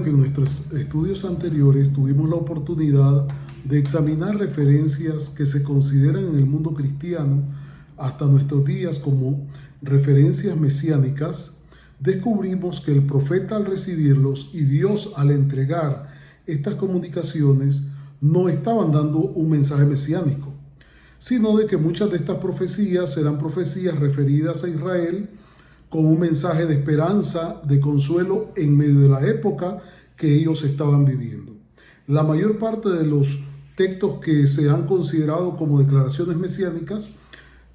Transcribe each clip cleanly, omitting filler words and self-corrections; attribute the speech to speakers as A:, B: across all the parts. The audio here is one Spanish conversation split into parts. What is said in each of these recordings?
A: que en nuestros estudios anteriores tuvimos la oportunidad de examinar referencias que se consideran en el mundo cristiano hasta nuestros días como referencias mesiánicas, descubrimos que el profeta al recibirlos y Dios al entregar estas comunicaciones no estaban dando un mensaje mesiánico, sino de que muchas de estas profecías eran profecías referidas a Israel con un mensaje de esperanza, de consuelo en medio de la época que ellos estaban viviendo. La mayor parte de los textos que se han considerado como declaraciones mesiánicas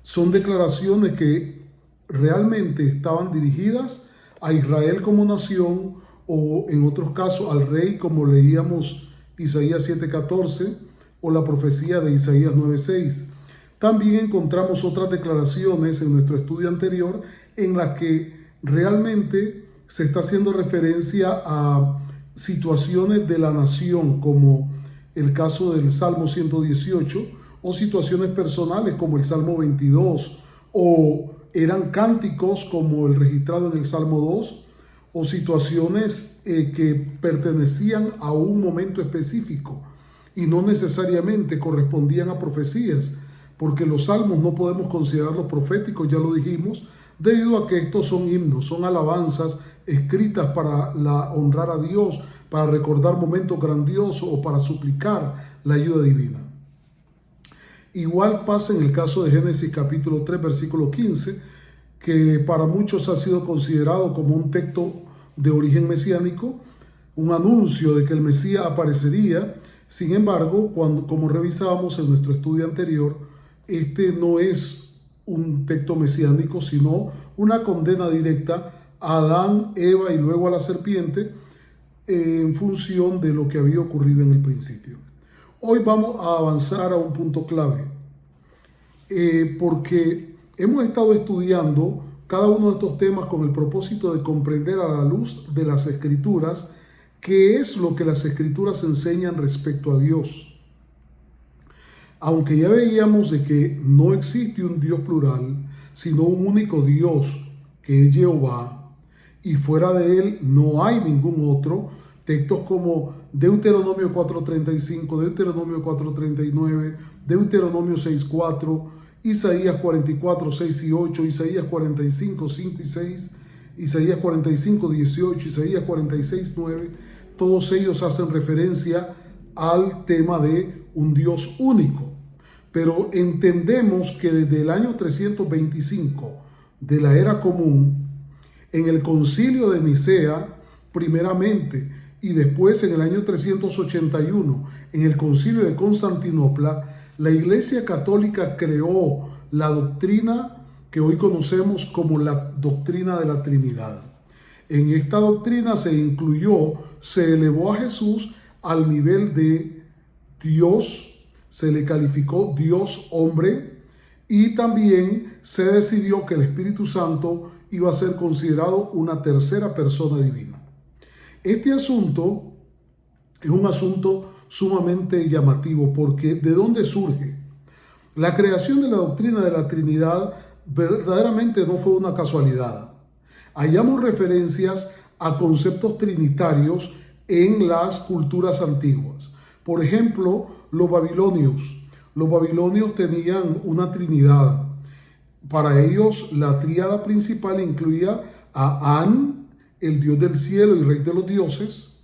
A: son declaraciones que realmente estaban dirigidas a Israel como nación o en otros casos al rey, como leíamos Isaías 7:14 o la profecía de Isaías 9:6. También encontramos otras declaraciones en nuestro estudio anterior en las que realmente se está haciendo referencia a situaciones de la nación, como el caso del Salmo 118, o situaciones personales como el Salmo 22, o eran cánticos como el registrado en el Salmo 2, o situaciones que pertenecían a un momento específico y no necesariamente correspondían a profecías, porque los salmos no podemos considerarlos proféticos, ya lo dijimos, debido a que estos son himnos, son alabanzas escritas para honrar a Dios, para recordar momentos grandiosos o para suplicar la ayuda divina. Igual pasa en el caso de Génesis capítulo 3, versículo 15, que para muchos ha sido considerado como un texto de origen mesiánico, un anuncio de que el Mesías aparecería. Sin embargo, como revisábamos en nuestro estudio anterior, este no es un texto mesiánico, sino una condena directa a Adán, Eva y luego a la serpiente en función de lo que había ocurrido en el principio. Hoy vamos a avanzar a un punto clave, porque hemos estado estudiando cada uno de estos temas con el propósito de comprender a la luz de las Escrituras qué es lo que las Escrituras enseñan respecto a Dios. Aunque ya veíamos de que no existe un Dios plural, sino un único Dios, que es Jehová, y fuera de él no hay ningún otro, textos como Deuteronomio 4:35, Deuteronomio 4:39, Deuteronomio 6:4, Isaías 44:6 y 8, Isaías 45:5 y 6, Isaías 45:18, Isaías 46:9, todos ellos hacen referencia al tema de un Dios único. Pero entendemos que desde el año 325 de la era común, en el concilio de Nicea, primeramente, y después en el año 381, en el concilio de Constantinopla, la Iglesia Católica creó la doctrina que hoy conocemos como la doctrina de la Trinidad. En esta doctrina se elevó a Jesús al nivel de Dios, se le calificó Dios hombre, y también se decidió que el Espíritu Santo iba a ser considerado una tercera persona divina. Este asunto es un asunto sumamente llamativo, porque ¿de dónde surge? La creación de la doctrina de la Trinidad verdaderamente no fue una casualidad. Hallamos referencias a conceptos trinitarios en las culturas antiguas. Por ejemplo, los babilonios tenían una trinidad. Para ellos, la tríada principal incluía a An, el dios del cielo y rey de los dioses,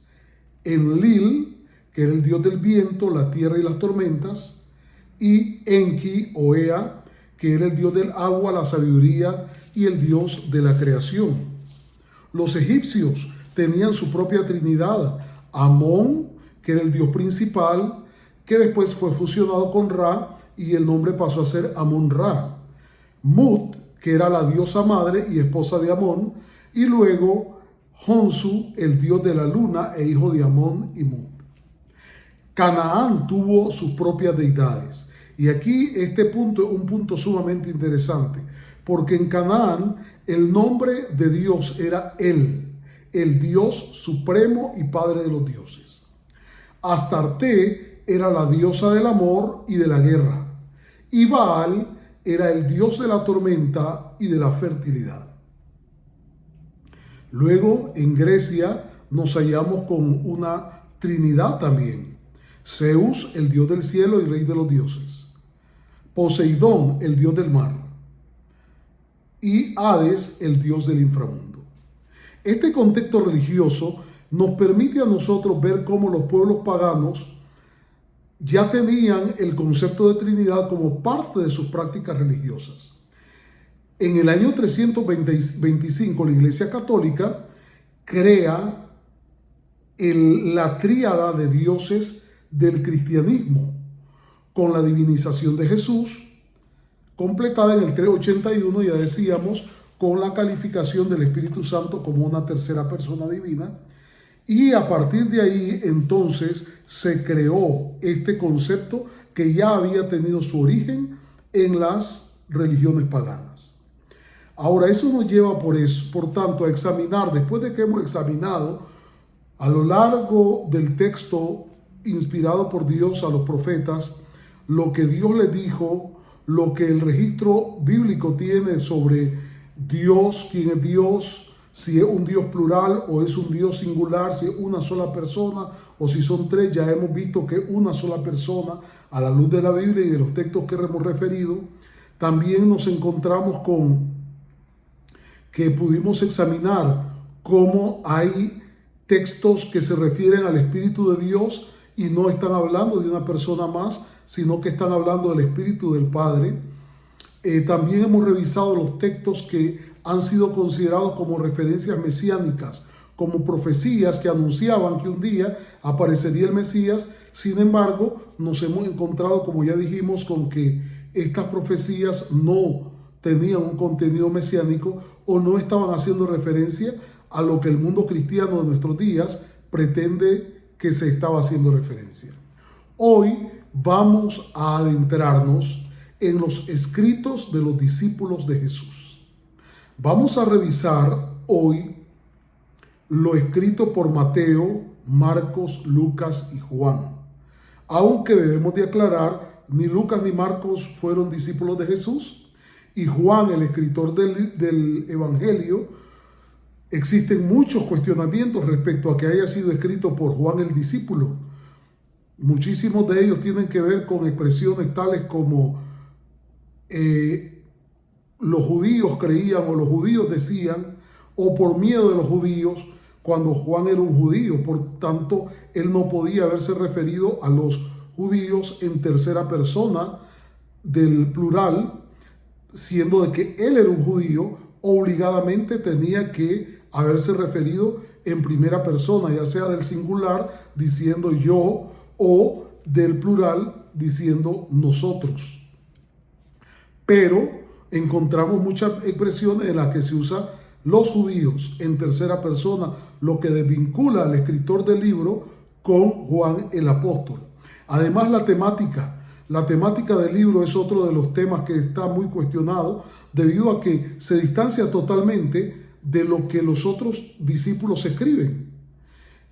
A: Enlil, que era el dios del viento, la tierra y las tormentas, y Enki o Ea, que era el dios del agua, la sabiduría y el dios de la creación. Los egipcios tenían su propia trinidad, Amón, que era el dios principal, que después fue fusionado con Ra y el nombre pasó a ser Amón-Ra. Mut, que era la diosa madre y esposa de Amón, y luego Honsu, el dios de la luna e hijo de Amón y Mut. Canaán tuvo sus propias deidades. Y aquí este punto es un punto sumamente interesante, porque en Canaán el nombre de Dios era Él, el Dios supremo y Padre de los dioses. Astarte era la diosa del amor y de la guerra, y Baal era el dios de la tormenta y de la fertilidad. Luego, en Grecia, nos hallamos con una Trinidad también. Zeus, el dios del cielo y rey de los dioses. Poseidón, el dios del mar. Y Hades, el dios del inframundo. Este contexto religioso nos permite a nosotros ver cómo los pueblos paganos ya tenían el concepto de Trinidad como parte de sus prácticas religiosas. En el año 325, la Iglesia Católica crea la tríada de dioses del cristianismo, con la divinización de Jesús, completada en el 381, ya decíamos, con la calificación del Espíritu Santo como una tercera persona divina. Y a partir de ahí, entonces, se creó este concepto que ya había tenido su origen en las religiones paganas. Ahora, eso nos lleva por tanto, a examinar, después de que hemos examinado a lo largo del texto inspirado por Dios a los profetas, lo que Dios les dijo, lo que el registro bíblico tiene sobre Dios, quién es Dios, si es un Dios plural o es un Dios singular, si es una sola persona o si son tres. Ya hemos visto que una sola persona a la luz de la Biblia y de los textos que hemos referido. También nos encontramos con que pudimos examinar cómo hay textos que se refieren al Espíritu de Dios y no están hablando de una persona más, sino que están hablando del Espíritu del Padre. También hemos revisado los textos que han sido considerados como referencias mesiánicas, como profecías que anunciaban que un día aparecería el Mesías. Sin embargo, nos hemos encontrado, como ya dijimos, con que estas profecías no tenían un contenido mesiánico o no estaban haciendo referencia a lo que el mundo cristiano de nuestros días pretende que se estaba haciendo referencia. Hoy vamos a adentrarnos en los escritos de los discípulos de Jesús. Vamos a revisar hoy lo escrito por Mateo, Marcos, Lucas y Juan. Aunque debemos de aclarar, ni Lucas ni Marcos fueron discípulos de Jesús, y Juan, el escritor del Evangelio, existen muchos cuestionamientos respecto a que haya sido escrito por Juan el discípulo. Muchísimos de ellos tienen que ver con expresiones tales como los judíos creían o los judíos decían, o por miedo de los judíos, cuando Juan era un judío. Por tanto, él no podía haberse referido a los judíos en tercera persona del plural, siendo de que él era un judío, obligadamente tenía que haberse referido en primera persona, ya sea del singular diciendo yo o del plural diciendo nosotros. Pero encontramos muchas expresiones en las que se usa los judíos en tercera persona, lo que desvincula al escritor del libro con Juan el apóstol. Además, la temática del libro es otro de los temas que está muy cuestionado, debido a que se distancia totalmente de lo que los otros discípulos escriben.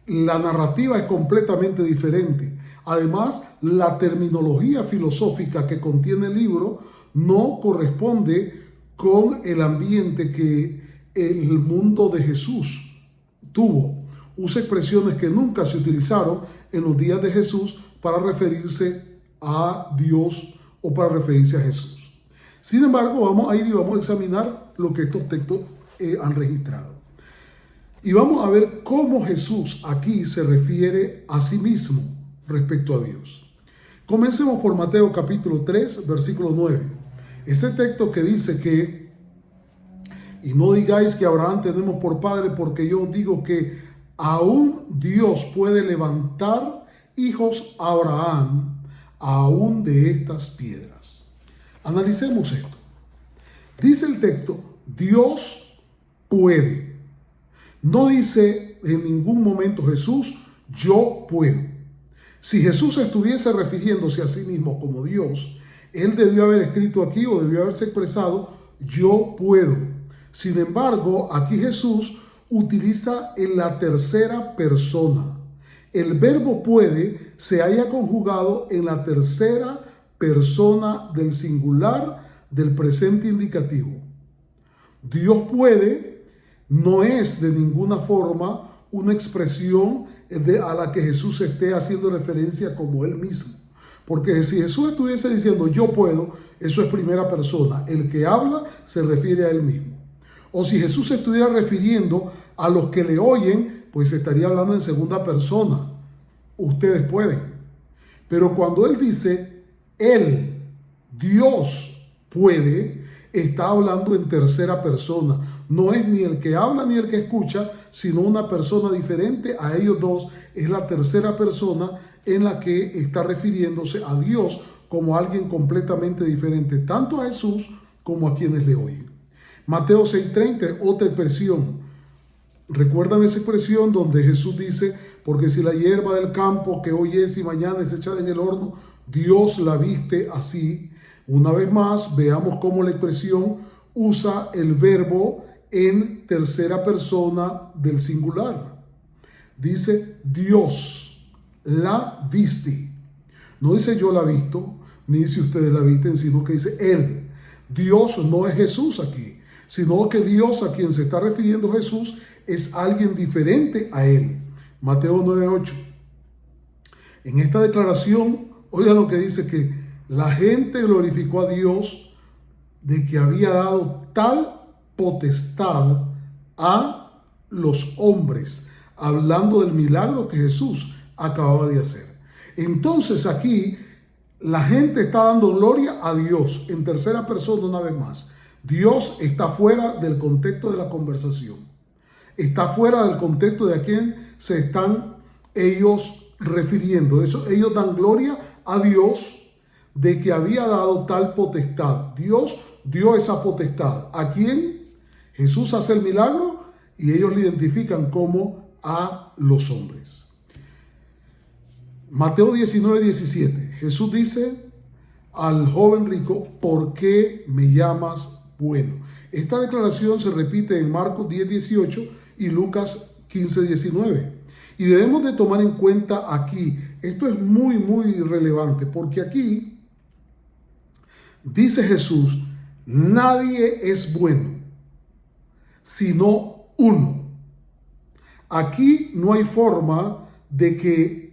A: La narrativa es completamente diferente. Además, la terminología filosófica que contiene el libro no corresponde con el ambiente que el mundo de Jesús tuvo. Usa expresiones que nunca se utilizaron en los días de Jesús para referirse a Dios o para referirse a Jesús. Sin embargo, vamos a examinar lo que estos textos han registrado. Y vamos a ver cómo Jesús aquí se refiere a sí mismo respecto a Dios. Comencemos por Mateo capítulo 3, versículo 9. Ese texto que dice que, y no digáis que Abraham tenemos por padre, porque yo digo que aún Dios puede levantar hijos a Abraham, aún de estas piedras. Analicemos esto. Dice el texto, Dios puede. No dice en ningún momento Jesús, yo puedo. Si Jesús estuviese refiriéndose a sí mismo como Dios, él debió haber escrito aquí o debió haberse expresado, yo puedo. Sin embargo, aquí Jesús utiliza en la tercera persona. El verbo puede se haya conjugado en la tercera persona del singular del presente indicativo. Dios puede no es de ninguna forma una expresión a la que Jesús esté haciendo referencia como él mismo. Porque si Jesús estuviese diciendo yo puedo, eso es primera persona. El que habla se refiere a él mismo. O si Jesús se estuviera refiriendo a los que le oyen, pues estaría hablando en segunda persona. Ustedes pueden. Pero cuando él dice él, Dios puede, está hablando en tercera persona. No es ni el que habla ni el que escucha, sino una persona diferente a ellos dos. Es la tercera persona en la que está refiriéndose a Dios como alguien completamente diferente, tanto a Jesús como a quienes le oyen. Mateo 6:30, otra expresión. ¿Recuerdan esa expresión donde Jesús dice, porque si la hierba del campo que hoy es y mañana es echada en el horno, Dios la viste así? Una vez más, veamos cómo la expresión usa el verbo en tercera persona del singular. Dice Dios la viste. No dice yo la visto, ni dice ustedes la visten, sino que dice Él. Dios no es Jesús aquí, sino que Dios a quien se está refiriendo Jesús es alguien diferente a Él. Mateo 9:8. En esta declaración, oigan lo que dice, que la gente glorificó a Dios de que había dado tal potestad a los hombres, hablando del milagro que Jesús acababa de hacer. Entonces aquí la gente está dando gloria a Dios en tercera persona una vez más. Dios está fuera del contexto de la conversación. Está fuera del contexto de a quién se están ellos refiriendo. Eso, ellos dan gloria a Dios de que había dado tal potestad. Dios dio esa potestad. ¿A quién? Jesús hace el milagro y ellos le identifican como a los hombres. Mateo 19:17. Jesús dice al joven rico, ¿por qué me llamas bueno? Esta declaración se repite en Marcos 10:18 y Lucas 15:19. Y debemos de tomar en cuenta aquí, esto es muy relevante, porque aquí dice Jesús, nadie es bueno, sino uno. Aquí no hay forma de que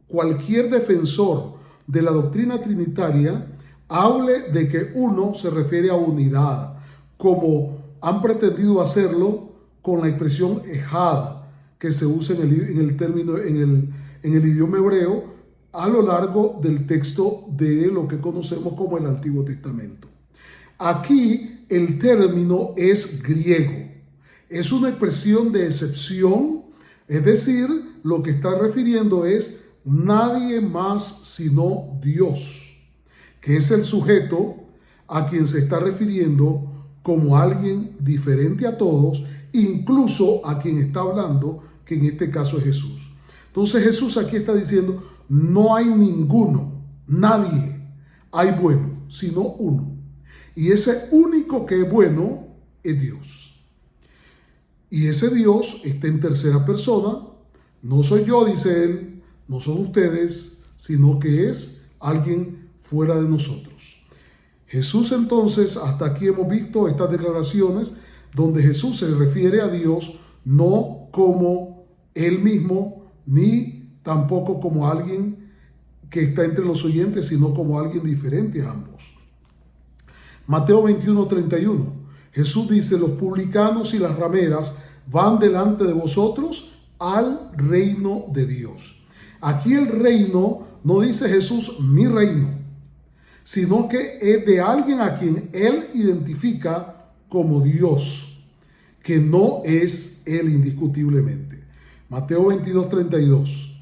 A: cualquier defensor de la doctrina trinitaria hable de que uno se refiere a unidad, como han pretendido hacerlo con la expresión ejad, que se usa en el idioma hebreo a lo largo del texto de lo que conocemos como el Antiguo Testamento. Aquí el término es griego, es una expresión de excepción, es decir, lo que está refiriendo es nadie más sino Dios, que es el sujeto a quien se está refiriendo como alguien diferente a todos, incluso a quien está hablando, que en este caso es Jesús. Entonces Jesús aquí está diciendo, no hay ninguno, nadie hay bueno, sino uno. Y ese único que es bueno es Dios. Y ese Dios está en tercera persona. No soy yo, dice él, no son ustedes, sino que es alguien fuera de nosotros. Jesús entonces, hasta aquí hemos visto estas declaraciones donde Jesús se refiere a Dios no como él mismo, ni tampoco como alguien que está entre los oyentes, sino como alguien diferente a ambos. Mateo 21:31. Jesús dice, los publicanos y las rameras van delante de vosotros al reino de Dios. Aquí el reino no dice Jesús mi reino, sino que es de alguien a quien él identifica como Dios, que no es él indiscutiblemente. Mateo 22:32.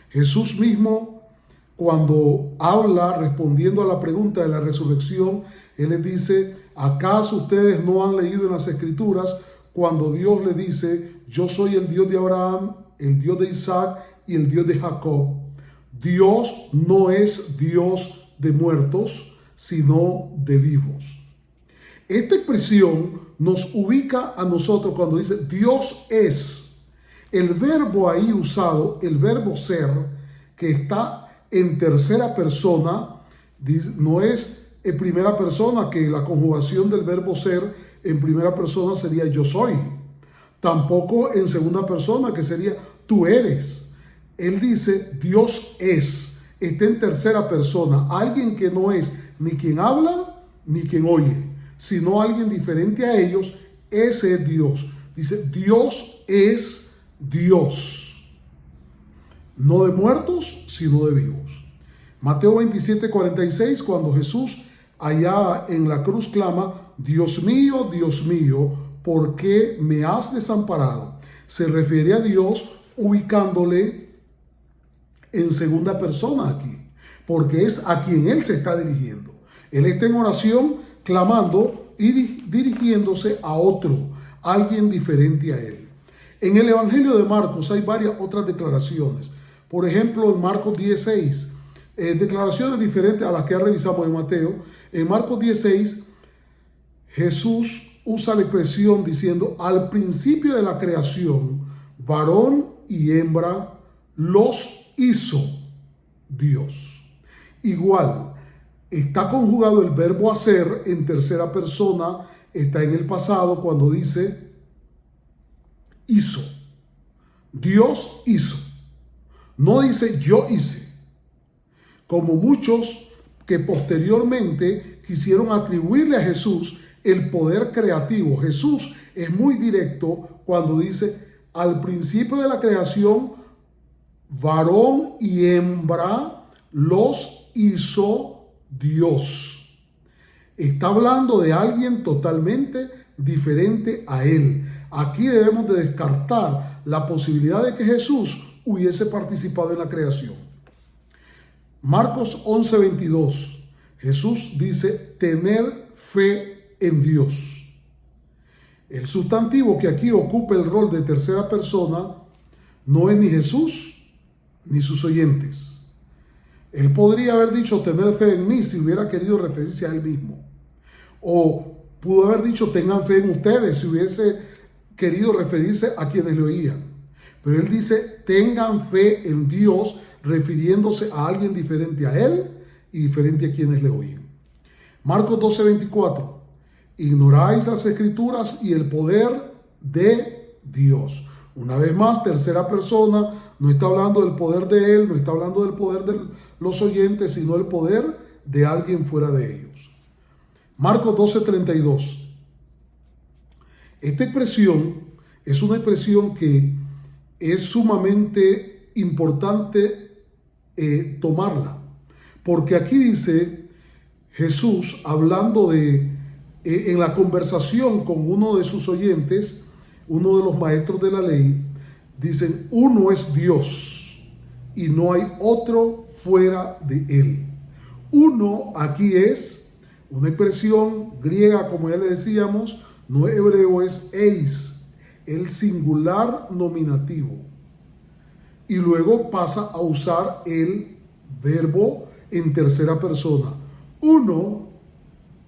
A: Jesús mismo, cuando habla respondiendo a la pregunta de la resurrección, él les dice, ¿acaso ustedes no han leído en las Escrituras cuando Dios le dice, yo soy el Dios de Abraham, el Dios de Isaac y el Dios de Jacob? Dios no es Dios de muertos, sino de vivos. Esta expresión nos ubica a nosotros cuando dice Dios es. El verbo ahí usado, el verbo ser, que está en tercera persona, no es en primera persona, que la conjugación del verbo ser en primera persona sería yo soy. Tampoco en segunda persona, que sería tú eres. Él dice Dios es. Está en tercera persona. Alguien que no es ni quien habla ni quien oye, sino alguien diferente a ellos. Ese es Dios. Dice Dios es Dios. No de muertos, sino de vivos. Mateo 27:46, cuando Jesús allá en la cruz clama, Dios mío, ¿por qué me has desamparado? Se refiere a Dios ubicándole en segunda persona aquí, porque es a quien Él se está dirigiendo. Él está en oración clamando y dirigiéndose a otro, alguien diferente a Él. En el Evangelio de Marcos hay varias otras declaraciones. Por ejemplo, en Marcos 16, declaraciones diferentes a las que revisamos en Mateo. En Marcos 16, Jesús usa la expresión diciendo, al principio de la creación, varón y hembra los hizo Dios. Igual, está conjugado el verbo hacer en tercera persona, está en el pasado cuando dice hizo. Dios hizo. No dice yo hice. Como muchos que posteriormente quisieron atribuirle a Jesús el poder creativo. Jesús es muy directo cuando dice, al principio de la creación, varón y hembra los hizo Dios. Está hablando de alguien totalmente diferente a él. Aquí debemos de descartar la posibilidad de que Jesús hubiese participado en la creación. Marcos 11:22. Jesús dice, tener fe en Dios. El sustantivo que aquí ocupa el rol de tercera persona no es ni Jesús ni sus oyentes. Él podría haber dicho tener fe en mí si hubiera querido referirse a él mismo. O pudo haber dicho tengan fe en ustedes si hubiese querido referirse a quienes le oían. Pero él dice tengan fe en Dios, refiriéndose a alguien diferente a él y diferente a quienes le oyen. Marcos 12:24. Ignoráis las escrituras y el poder de Dios. Una vez más, tercera persona, no está hablando del poder de él, no está hablando del poder de los oyentes, sino el poder de alguien fuera de ellos. Marcos 12:32. Esta expresión es una expresión que es sumamente importante tomarla, porque aquí dice Jesús hablando en la conversación con uno de sus oyentes, uno de los maestros de la ley, dicen, uno es Dios y no hay otro fuera de él. Uno aquí es una expresión griega, como ya le decíamos, no es hebreo, es eis, el singular nominativo. Y luego pasa a usar el verbo en tercera persona. Uno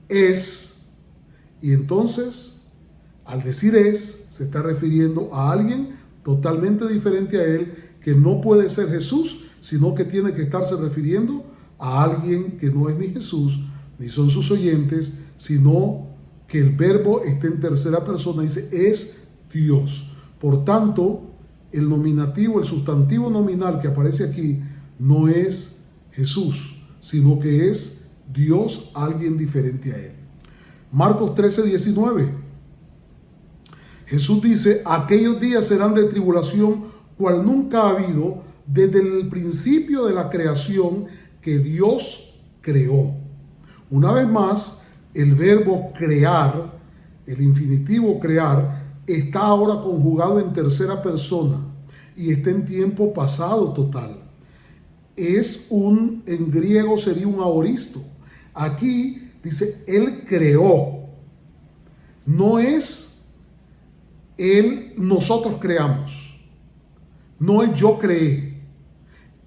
A: es, y entonces, al decir es, se está refiriendo a alguien totalmente diferente a él, que no puede ser Jesús, sino que tiene que estarse refiriendo a alguien que no es ni Jesús, ni son sus oyentes, sino que el verbo está en tercera persona, dice es Dios. Por tanto, el nominativo, el sustantivo nominal que aparece aquí no es Jesús, sino que es Dios, alguien diferente a él. Marcos 13:19. Jesús dice, aquellos días serán de tribulación, cual nunca ha habido desde el principio de la creación que Dios creó. Una vez más, el verbo crear, el infinitivo crear, está ahora conjugado en tercera persona y está en tiempo pasado total. En griego sería un aoristo. Aquí dice, Él creó. No es Él, nosotros creamos. No es yo creé.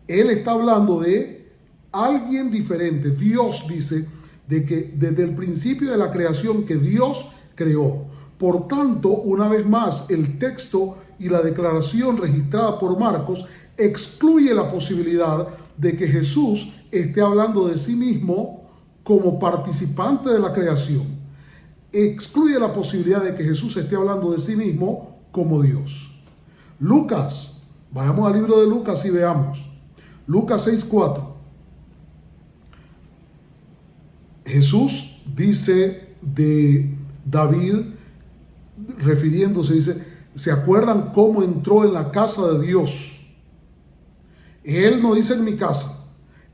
A: Él está hablando de alguien diferente. Dios dice de que desde el principio de la creación que Dios creó. Por tanto, una vez más, el texto y la declaración registrada por Marcos excluye la posibilidad de que Jesús esté hablando de sí mismo como participante de la creación. Excluye la posibilidad de que Jesús esté hablando de sí mismo como Dios. Lucas, vayamos al libro de Lucas y veamos. Lucas 6:4. Jesús dice de David, refiriéndose, dice, ¿se acuerdan cómo entró en la casa de Dios? Él no dice en mi casa,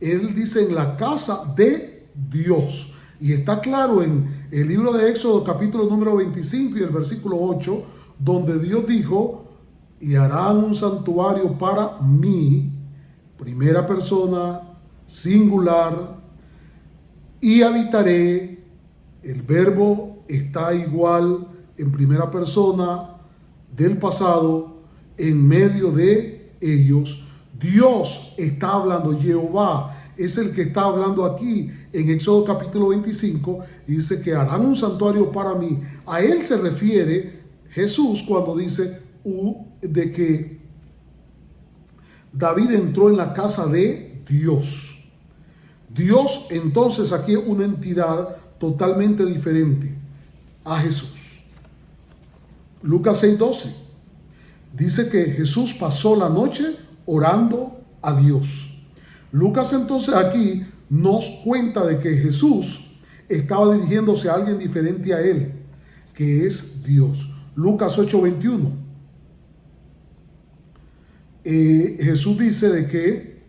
A: él dice en la casa de Dios. Y está claro en el libro de Éxodo capítulo número 25 y el versículo 8, donde Dios dijo, y harán un santuario para mí, primera persona, singular, y habitaré. El verbo está igual en primera persona del pasado, en medio de ellos. Dios está hablando, Jehová es el que está hablando aquí en Éxodo capítulo 25, y dice que harán un santuario para mí. A él se refiere Jesús cuando dice de que David entró en la casa de Dios. Dios entonces aquí es una entidad totalmente diferente a Jesús. Lucas 6:12 dice que Jesús pasó la noche orando a Dios. Lucas entonces aquí nos cuenta de que Jesús estaba dirigiéndose a alguien diferente a él, que es Dios. Lucas 8:21. Jesús dice de que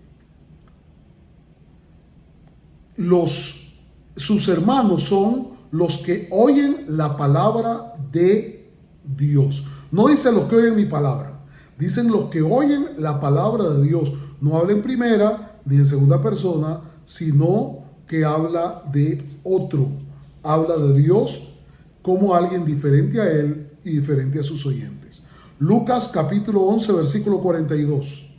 A: sus hermanos son los que oyen la palabra de Dios. No dice los que oyen mi palabra, dicen los que oyen la palabra de Dios. No habla en primera ni en segunda persona, sino que habla de otro. Habla de Dios como alguien diferente a él y diferente a sus oyentes. Lucas capítulo 11, versículo 42.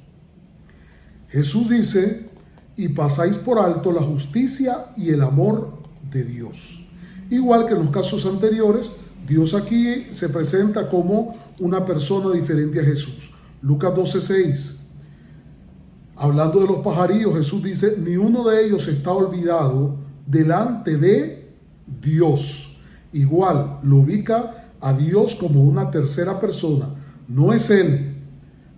A: Jesús dice, y pasáis por alto la justicia y el amor de Dios. Igual que en los casos anteriores, Dios aquí se presenta como una persona diferente a Jesús. Lucas 12:6. Hablando de los pajarillos, Jesús dice, ni uno de ellos está olvidado delante de Dios. Igual lo ubica a Dios como una tercera persona. No es él,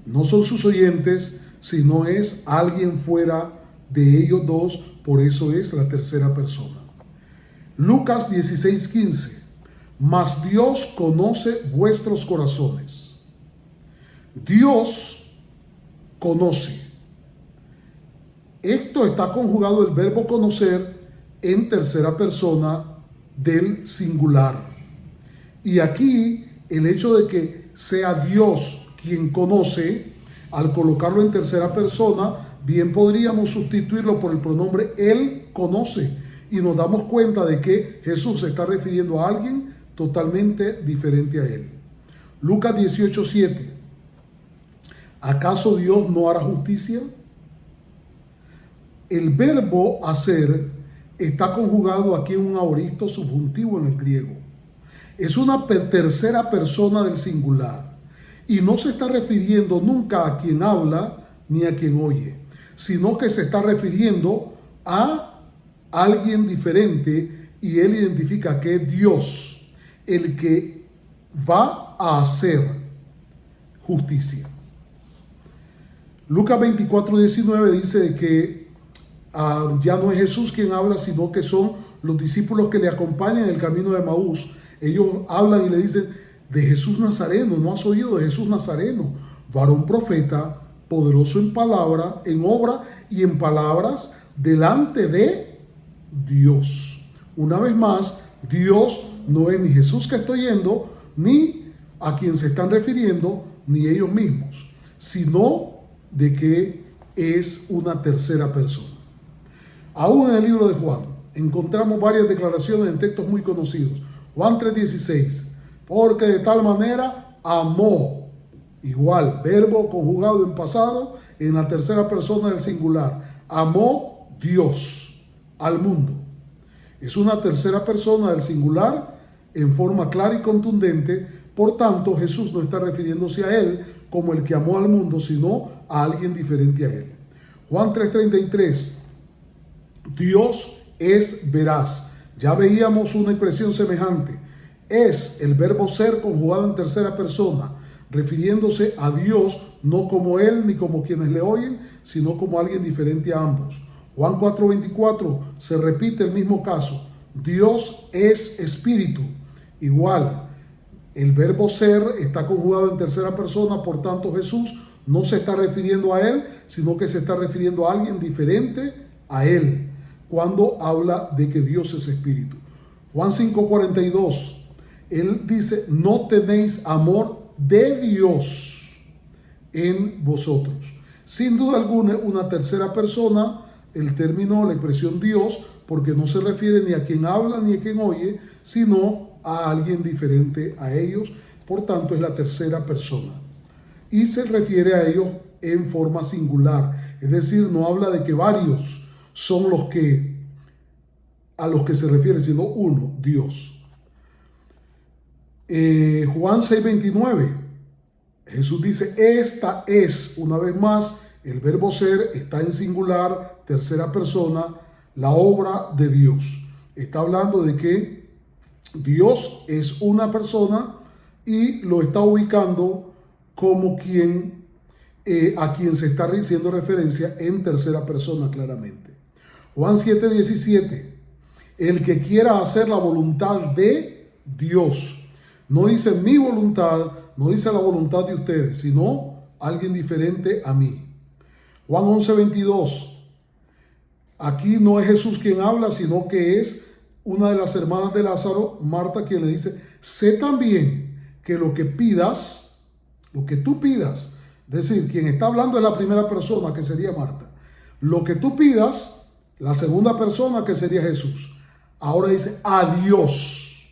A: no son sus oyentes, sino es alguien fuera de ellos dos, por eso es la tercera persona. Lucas 16:15. Mas Dios conoce vuestros corazones. Dios conoce. Esto está conjugado el verbo conocer en tercera persona del singular. Y aquí el hecho de que sea Dios quien conoce, al colocarlo en tercera persona, bien podríamos sustituirlo por el pronombre Él conoce. Y nos damos cuenta de que Jesús se está refiriendo a alguien totalmente diferente a Él. Lucas 18:7. ¿Acaso Dios no hará justicia? El verbo hacer está conjugado aquí en un aoristo subjuntivo en el griego. Es una tercera persona del singular y no se está refiriendo nunca a quien habla ni a quien oye, sino que se está refiriendo a alguien diferente, y él identifica que es Dios el que va a hacer justicia. Lucas 24:19 dice que ya no es Jesús quien habla, sino que son los discípulos que le acompañan en el camino de Emaús. Ellos hablan y le dicen, de Jesús Nazareno, ¿no has oído de Jesús Nazareno? Varón profeta, poderoso en palabra, en obra y en palabras, delante de Dios. Una vez más, Dios no es ni Jesús que estoy yendo, ni a quien se están refiriendo, ni ellos mismos, sino de que es una tercera persona. Aún en el libro de Juan encontramos varias declaraciones en textos muy conocidos. Juan 3:16, porque de tal manera amó, igual, verbo conjugado en pasado en la tercera persona del singular, amó Dios al mundo. Es una tercera persona del singular en forma clara y contundente. Por tanto, Jesús no está refiriéndose a él como el que amó al mundo, sino a alguien diferente a él. Juan 3:33, Dios es veraz. Ya veíamos una expresión semejante. Es el verbo ser conjugado en tercera persona, refiriéndose a Dios no como Él ni como quienes le oyen, sino como alguien diferente a ambos. Juan 4:24 se repite el mismo caso. Dios es espíritu. Igual, el verbo ser está conjugado en tercera persona, por tanto Jesús no se está refiriendo a Él, sino que se está refiriendo a alguien diferente a Él, cuando habla de que Dios es espíritu. Juan 5:42, Él dice, no tenéis amor de Dios en vosotros. Sin duda alguna, una tercera persona, el término, la expresión Dios, porque no se refiere ni a quien habla ni a quien oye, sino a alguien diferente a ellos, por tanto es la tercera persona. Y se refiere a ellos en forma singular, es decir, no habla de que varios son a los que se refiere, sino uno, Dios. Juan 6:29, Jesús dice, esta es, una vez más, el verbo ser está en singular, tercera persona, la obra de Dios. Está hablando de que Dios es una persona y lo está ubicando como a quien se está haciendo referencia en tercera persona claramente. Juan 7:17, el que quiera hacer la voluntad de Dios. No dice mi voluntad, no dice la voluntad de ustedes, sino alguien diferente a mí. Juan 11:22, aquí no es Jesús quien habla, sino que es una de las hermanas de Lázaro, Marta, quien le dice, sé también que lo que pidas, lo que tú pidas, es decir, quien está hablando es la primera persona, que sería Marta. Lo que tú pidas, la segunda persona, que sería Jesús. Ahora dice a Dios,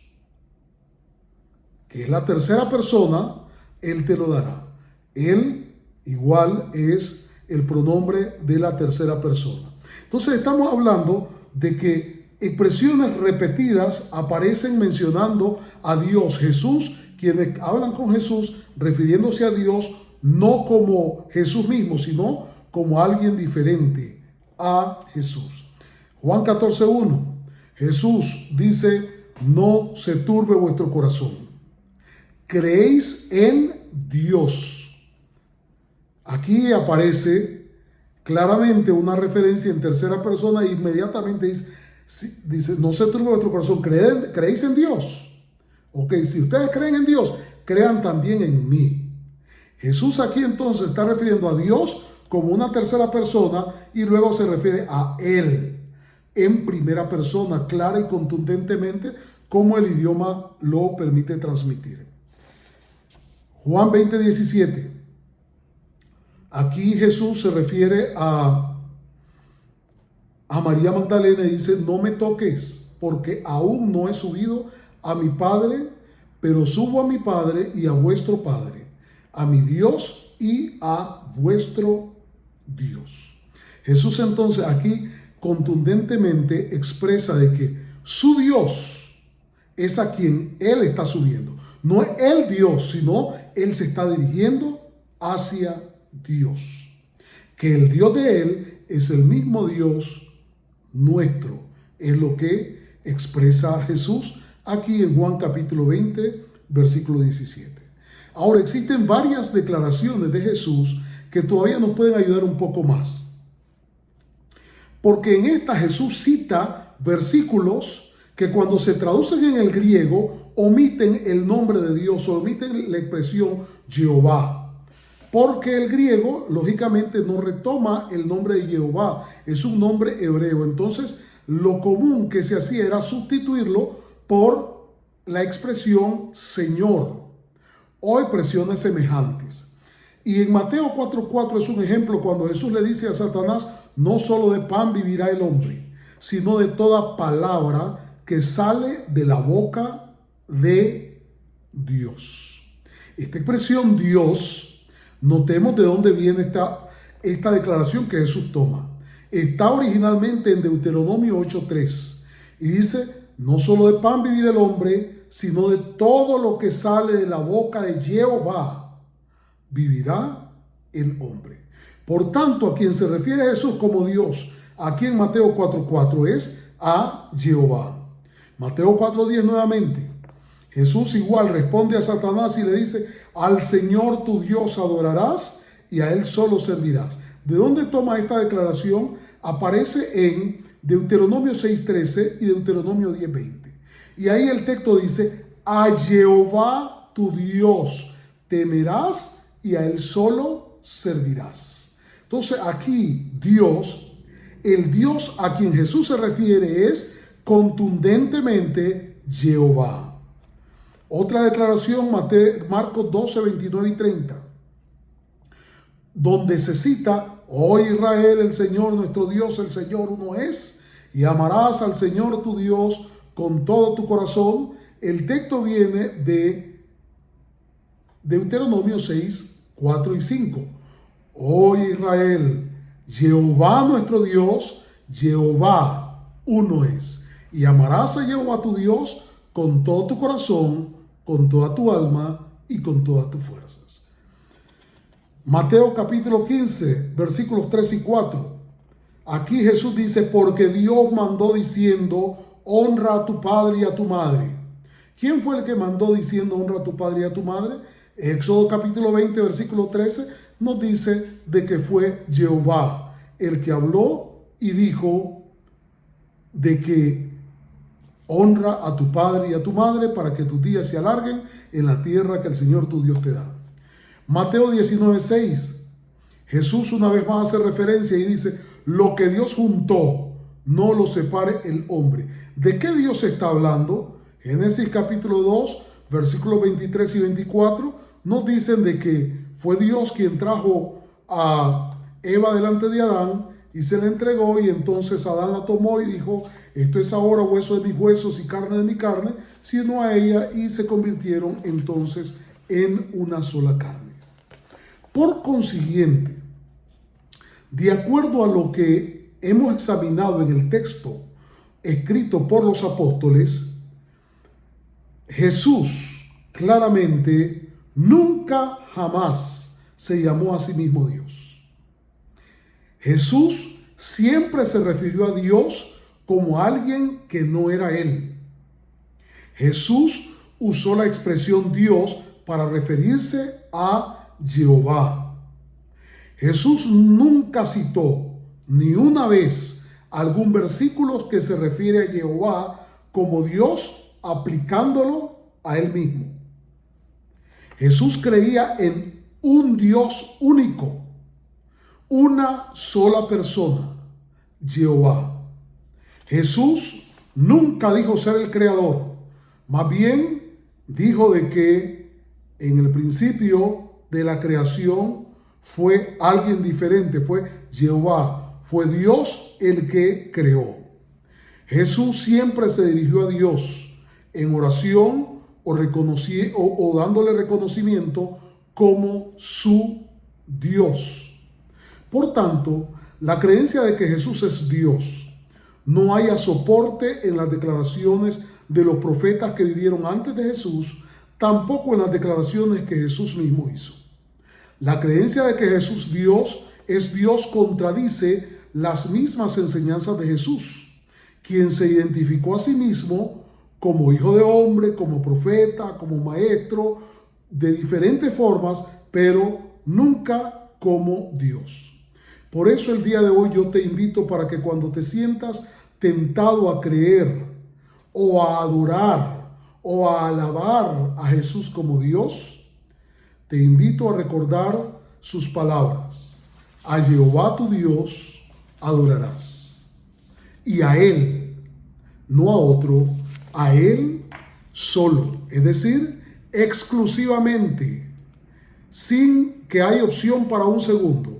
A: que es la tercera persona, Él te lo dará. Él igual es el pronombre de la tercera persona. Entonces estamos hablando de que expresiones repetidas aparecen mencionando a Dios. Jesús, quienes hablan con Jesús refiriéndose a Dios no como Jesús mismo, sino como alguien diferente a Jesús. Juan 14:1, Jesús dice, no se turbe vuestro corazón. Creéis en Dios. Aquí aparece claramente una referencia en tercera persona e inmediatamente dice, no se turbe vuestro corazón, creéis en Dios. Ok, si ustedes creen en Dios, crean también en mí. Jesús aquí entonces está refiriendo a Dios como una tercera persona y luego se refiere a Él en primera persona, clara y contundentemente, como el idioma lo permite transmitir. Juan 20:17. Aquí Jesús se refiere a María Magdalena y dice, no me toques, porque aún no he subido a mi Padre, pero subo a mi Padre y a vuestro Padre, a mi Dios y a vuestro Dios. Jesús entonces aquí contundentemente expresa de que su Dios es a quien Él está subiendo. No es el Dios, sino Él se está dirigiendo hacia Dios. Que el Dios de Él es el mismo Dios nuestro. Es lo que expresa Jesús aquí en Juan capítulo 20, versículo 17. Ahora existen varias declaraciones de Jesús que todavía nos pueden ayudar un poco más. Porque en esta Jesús cita versículos que cuando se traducen en el griego omiten el nombre de Dios, omiten la expresión Jehová. Porque el griego, lógicamente, no retoma el nombre de Jehová, es un nombre hebreo. Entonces, lo común que se hacía era sustituirlo por la expresión Señor o expresiones semejantes. Y en Mateo 4:4 es un ejemplo cuando Jesús le dice a Satanás, no solo de pan vivirá el hombre, sino de toda palabra que sale de la boca de Dios. Esta expresión Dios, notemos de dónde viene esta declaración que Jesús toma. Está originalmente en Deuteronomio 8:3 y dice, no solo de pan vivirá el hombre, sino de todo lo que sale de la boca de Jehová vivirá el hombre. Por tanto, a quien se refiere a Jesús como Dios, aquí en Mateo 4:4 es a Jehová. Mateo 4:10 nuevamente. Jesús igual responde a Satanás y le dice: al Señor tu Dios adorarás y a Él solo servirás. ¿De dónde toma esta declaración? Aparece en Deuteronomio 6:13 y Deuteronomio 10:20. Y ahí el texto dice: a Jehová tu Dios temerás y a Él solo servirás. Entonces aquí Dios, el Dios a quien Jesús se refiere es contundentemente Jehová. Otra declaración, Marcos 12, 29 y 30, donde se cita: oh Israel, el Señor nuestro Dios, el Señor uno es, y amarás al Señor tu Dios con todo tu corazón. El texto viene de Deuteronomio 6, 4 y 5. Oh Israel, Jehová nuestro Dios, Jehová uno es, y amarás a Jehová tu Dios con todo tu corazón, con toda tu alma y con todas tus fuerzas. Mateo capítulo 15, versículos 3 y 4. Aquí Jesús dice: porque Dios mandó diciendo, honra a tu padre y a tu madre. ¿Quién fue el que mandó diciendo honra a tu padre y a tu madre? Éxodo capítulo 20, versículo 13 nos dice de que fue Jehová el que habló y dijo de que honra a tu padre y a tu madre para que tus días se alarguen en la tierra que el Señor tu Dios te da. Mateo 19:6. Jesús una vez más hace referencia y dice: lo que Dios juntó, no lo separe el hombre. ¿De qué Dios se está hablando? Génesis capítulo 2, versículos 23 y 24 nos dicen de que fue Dios quien trajo a Eva delante de Adán y se la entregó, y entonces Adán la tomó y dijo: esto es ahora hueso de mis huesos y carne de mi carne, sino a ella, y se convirtieron entonces en una sola carne. Por consiguiente, de acuerdo a lo que hemos examinado en el texto escrito por los apóstoles, Jesús claramente nunca jamás se llamó a sí mismo Dios. Jesús siempre se refirió a Dios como alguien que no era Él. Jesús usó la expresión Dios para referirse a Jehová. Jesús nunca citó ni una vez algún versículo que se refiere a Jehová como Dios aplicándolo a Él mismo. Jesús creía en un Dios único, una sola persona, Jehová. Jesús nunca dijo ser el creador, más bien dijo de que en el principio de la creación fue alguien diferente, fue Jehová, fue Dios el que creó. Jesús siempre se dirigió a Dios en oración o dándole reconocimiento como su Dios. Por tanto, la creencia de que Jesús es Dios no haya soporte en las declaraciones de los profetas que vivieron antes de Jesús, tampoco en las declaraciones que Jesús mismo hizo. La creencia de que Jesús es Dios contradice las mismas enseñanzas de Jesús, quien se identificó a sí mismo como hijo de hombre, como profeta, como maestro, de diferentes formas, pero nunca como Dios. Por eso el día de hoy yo te invito para que cuando te sientas tentado a creer o a adorar o a alabar a Jesús como Dios, te invito a recordar sus palabras: a Jehová tu Dios adorarás, y a Él, no a otro, a Él solo, es decir, exclusivamente, sin que haya opción para un segundo.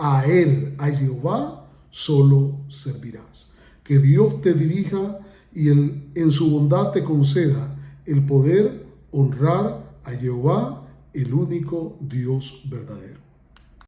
A: A Él, a Jehová, solo servirás. Que Dios te dirija y en su bondad te conceda el poder honrar a Jehová, el único Dios verdadero.